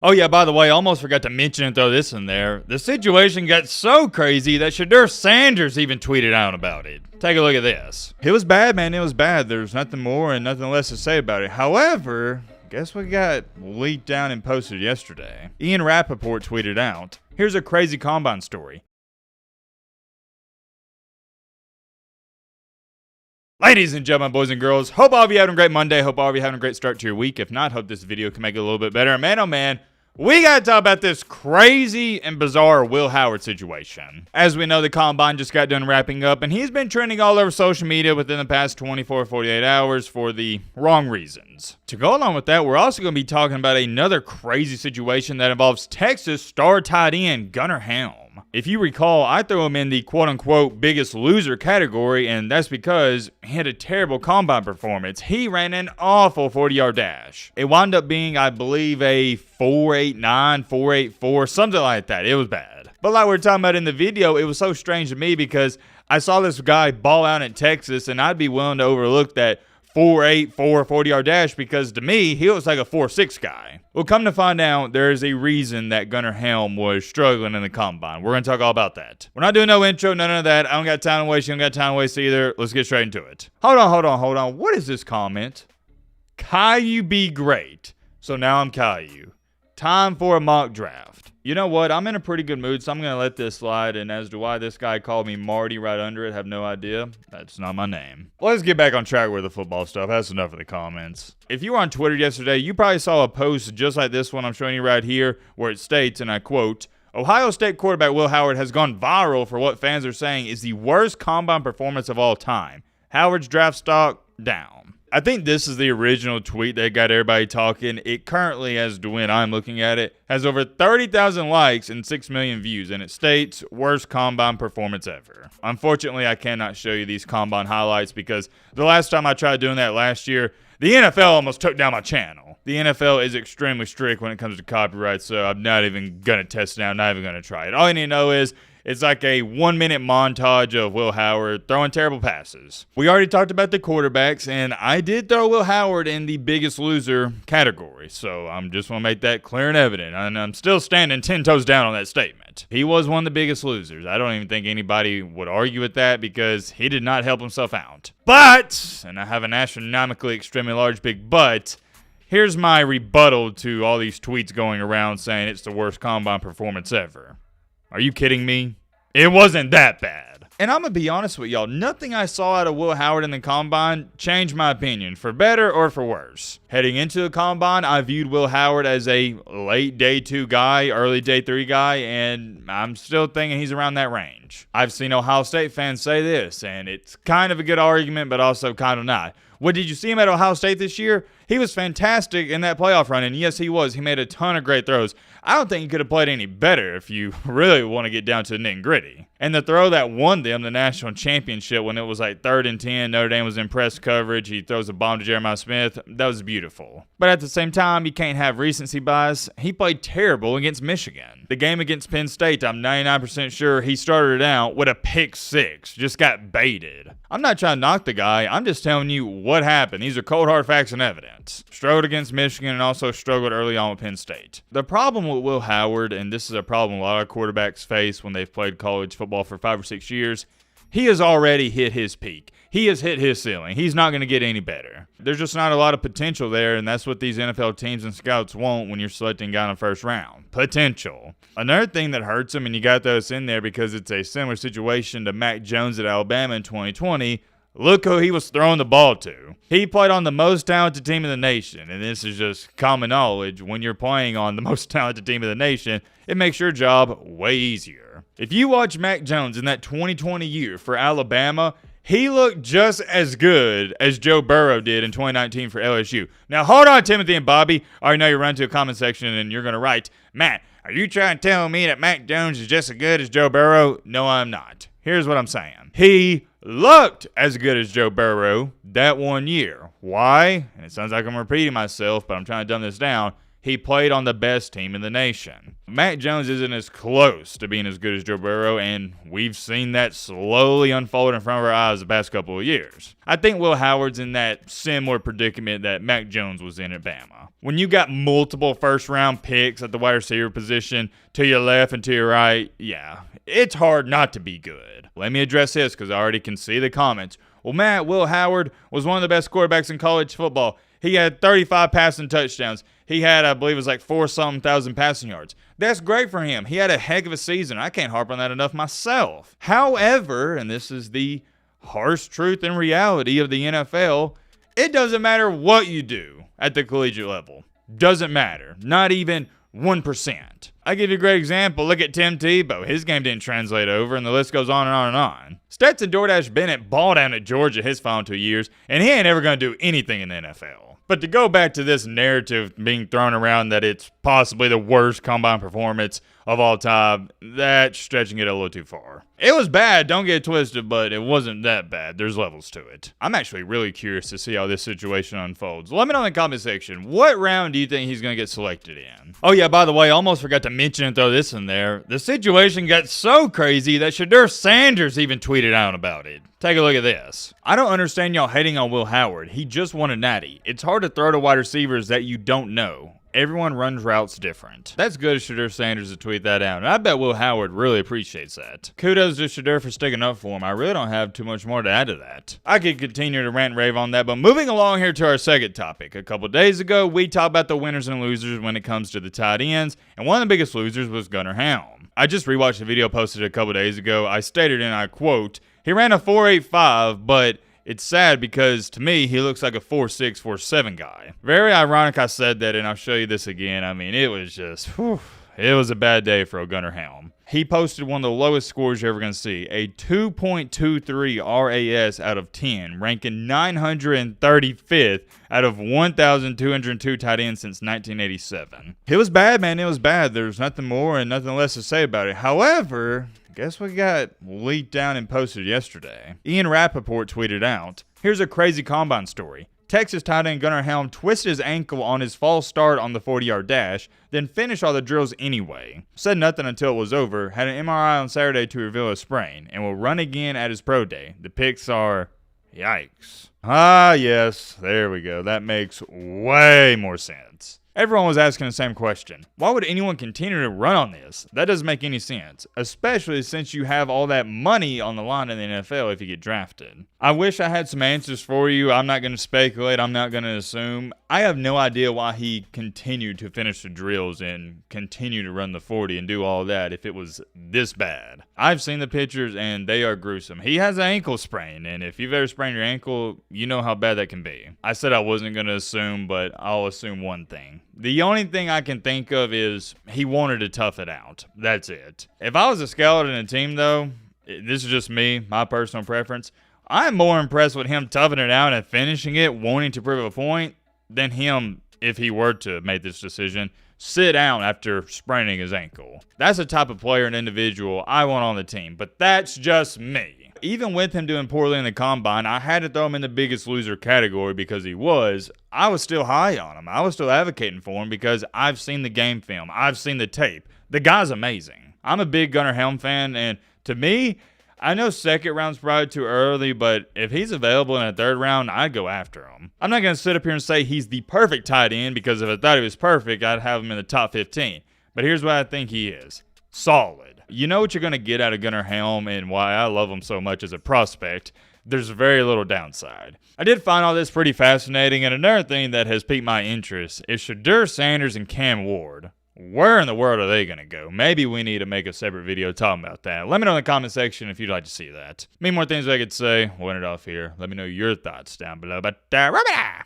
Oh yeah, by the way, I almost forgot to mention and throw this in there. The situation got so crazy that Shadeur Sanders even tweeted out about it. Take a look at this. It was bad, man. It was bad. There's nothing more and nothing less to say about it. However, guess what got leaked down and posted yesterday? Ian Rappaport tweeted out, here's a crazy combine story. Ladies and gentlemen, boys and girls, hope all of you having a great Monday. Hope all of you having a great start to your week. If not, hope this video can make it a little bit better. Man, oh man, we got to talk about this crazy and bizarre Will Howard situation. As we know, the combine just got done wrapping up, and he's been trending all over social media within the past 24, 48 hours for the wrong reasons. To go along with that, we're also going to be talking about another crazy situation that involves Texas star tight end Gunnar Helm. If you recall, I threw him in the quote-unquote biggest loser category, and that's because he had a terrible combine performance. He ran an awful 40-yard dash. It wound up being, I believe, a 4.89, 4.84, something like that. It was bad. But like we were talking about in the video, it was so strange to me because I saw this guy ball out in Texas, and I'd be willing to overlook that 4.84 40-yard dash because to me, he looks like a 4.6 guy. Well, come to find out, there is a reason that Gunnar Helm was struggling in the combine. We're going to talk all about that. We're not doing no intro, none of that. I don't got time to waste. You don't got time to waste either. Let's get straight into it. Hold on. What is this comment? Caillou be great. So now I'm Caillou. Time for a mock draft. You know what? I'm in a pretty good mood, so I'm going to let this slide. And as to why this guy called me Marty right under it, have no idea. That's not my name. Let's get back on track with the football stuff. That's enough of the comments. If you were on Twitter yesterday, you probably saw a post just like this one I'm showing you right here, where it states, and I quote, Ohio State quarterback Will Howard has gone viral for what fans are saying is the worst combine performance of all time. Howard's draft stock down. I think this is the original tweet that got everybody talking. It currently, as to when I'm looking at it, has over 30,000 likes and 6 million views, and it states, worst combine performance ever. Unfortunately, I cannot show you these combine highlights because the last time I tried doing that last year, the NFL almost took down my channel. The NFL is extremely strict when it comes to copyright, so I'm not even going to test it out, not even going to try it. All you need to know is, it's like a 1-minute montage of Will Howard throwing terrible passes. We already talked about the quarterbacks, and I did throw Will Howard in the biggest loser category. So I'm just want to make that clear and evident. And I'm still standing 10 toes down on that statement. He was one of the biggest losers. I don't even think anybody would argue with that because he did not help himself out. But, and I have an astronomically extremely large big but, here's my rebuttal to all these tweets going around saying it's the worst combine performance ever. Are you kidding me? It wasn't that bad. And I'm going to be honest with y'all, nothing I saw out of Will Howard in the combine changed my opinion, for better or for worse. Heading into the combine, I viewed Will Howard as a late day 2 guy, early day 3 guy, and I'm still thinking he's around that range. I've seen Ohio State fans say this, and it's kind of a good argument, but also kind of not. What did you see him at Ohio State this year? He was fantastic in that playoff run, and yes, he was. He made a ton of great throws. I don't think he could have played any better if you really want to get down to the nitty and gritty. And the throw that won them the national championship when it was like 3rd and 10, Notre Dame was in press coverage. He throws a bomb to Jeremiah Smith. That was beautiful. But at the same time, you can't have recency bias. He played terrible against Michigan. The game against Penn State, I'm 99% sure he started it out with a pick 6. Just got baited. I'm not trying to knock the guy. I'm just telling you what happened. These are cold hard facts and evidence. Struggled against Michigan and also struggled early on with Penn State. The problem with Will Howard, and this is a problem a lot of quarterbacks face when they've played college football for 5 or 6 years, he has already hit his peak. He has hit his ceiling. He's not going to get any better. There's just not a lot of potential there, and that's what these NFL teams and scouts want when you're selecting a guy in the first round. Potential. Another thing that hurts him, and you got those in there because it's a similar situation to Mac Jones at Alabama in 2020, look who he was throwing the ball to. He played on the most talented team in the nation, and this is just common knowledge. When you're playing on the most talented team in the nation, it makes your job way easier. If you watch Mac Jones in that 2020 year for Alabama, he looked just as good as Joe Burrow did in 2019 for LSU. Now, hold on, Timothy and Bobby. I already know you run to a comment section and you're going to write, Matt, are you trying to tell me that Mac Jones is just as good as Joe Burrow? No, I'm not. Here's what I'm saying. He looked as good as Joe Burrow that 1 year. Why? And it sounds like I'm repeating myself, but I'm trying to dumb this down. He played on the best team in the nation. Mac Jones isn't as close to being as good as Joe Burrow, and we've seen that slowly unfold in front of our eyes the past couple of years. I think Will Howard's in that similar predicament that Mac Jones was in at Bama. When you got multiple first-round picks at the wide receiver position to your left and to your right, yeah, it's hard not to be good. Let me address this because I already can see the comments. Well, Will Howard was one of the best quarterbacks in college football. He had 35 passing touchdowns. He had, I believe it was like 4-something thousand passing yards. That's great for him. He had a heck of a season. I can't harp on that enough myself. However, and this is the harsh truth and reality of the NFL, it doesn't matter what you do at the collegiate level. Doesn't matter. Not even 1%. I give you a great example. Look at Tim Tebow. His game didn't translate over, and the list goes on and on and on. Stetson DoorDash Bennett balled down at Georgia his final 2 years, and he ain't ever going to do anything in the NFL. But to go back to this narrative being thrown around that it's possibly the worst combine performance of all time, that's stretching it a little too far. It was bad, don't get it twisted, but it wasn't that bad. There's levels to it. I'm actually really curious to see how this situation unfolds. Let me know in the comment section, what round do you think he's going to get selected in? Oh yeah, by the way, I almost forgot to mention and throw this in there. The situation got so crazy that Shadeur Sanders even tweeted out about it. Take a look at this. I don't understand y'all hating on Will Howard. He just won a natty. It's hard to throw to wide receivers that you don't know. Everyone runs routes different. That's good of Shadeur Sanders to tweet that out, and I bet Will Howard really appreciates that. Kudos to Shadeur for sticking up for him. I really don't have too much more to add to that. I could continue to rant and rave on that, but moving along here to our second topic. A couple days ago, we talked about the winners and losers when it comes to the tight ends, and one of the biggest losers was Gunnar Helm. I just rewatched the video posted a couple days ago. I stated, and I quote, he ran a 4.85, but it's sad because, to me, he looks like a 4.6, 4.7 guy. Very ironic I said that, and I'll show you this again. I mean, it was just, it was a bad day for Gunnar Helm. He posted one of the lowest scores you're ever going to see, a 2.23 RAS out of 10, ranking 935th out of 1,202 tight ends since 1987. It was bad, man. It was bad. There's nothing more and nothing less to say about it. However, guess what got leaked down and posted yesterday? Ian Rappaport tweeted out, here's a crazy combine story. Texas tight end Gunnar Helm twisted his ankle on his false start on the 40-yard dash, then finished all the drills anyway. Said nothing until it was over, had an MRI on Saturday to reveal a sprain, and will run again at his pro day. The pics are, yikes. Ah, yes, there we go. That makes way more sense. Everyone was asking the same question. Why would anyone continue to run on this? That doesn't make any sense, especially since you have all that money on the line in the NFL if you get drafted. I wish I had some answers for you. I'm not going to speculate. I'm not going to assume. I have no idea why he continued to finish the drills and continue to run the 40 and do all that if it was this bad. I've seen the pictures and they are gruesome. He has an ankle sprain, and if you've ever sprained your ankle, you know how bad that can be. I said I wasn't going to assume, but I'll assume one thing. The only thing I can think of is he wanted to tough it out. That's it. If I was a scout in a team, though, this is just me, my personal preference, I'm more impressed with him toughing it out and finishing it, wanting to prove a point, than him, if he were to make this decision, sit down after spraining his ankle. That's the type of player and individual I want on the team, but that's just me. Even with him doing poorly in the combine, I had to throw him in the biggest loser category because I was still high on him. I was still advocating for him because I've seen the game film. I've seen the tape. The guy's amazing. I'm a big Gunnar Helm fan, and to me, I know second round's probably too early, but if he's available in a third round, I'd go after him. I'm not going to sit up here and say he's the perfect tight end because if I thought he was perfect, I'd have him in the top 15. But here's what I think he is. Solid. You know what you're going to get out of Gunnar Helm and why I love him so much as a prospect. There's very little downside. I did find all this pretty fascinating, and another thing that has piqued my interest is Shadeur Sanders and Cam Ward. Where in the world are they going to go? Maybe we need to make a separate video talking about that. Let me know in the comment section if you'd like to see that. Many more things I could say. We'll end it off here. Let me know your thoughts down below. But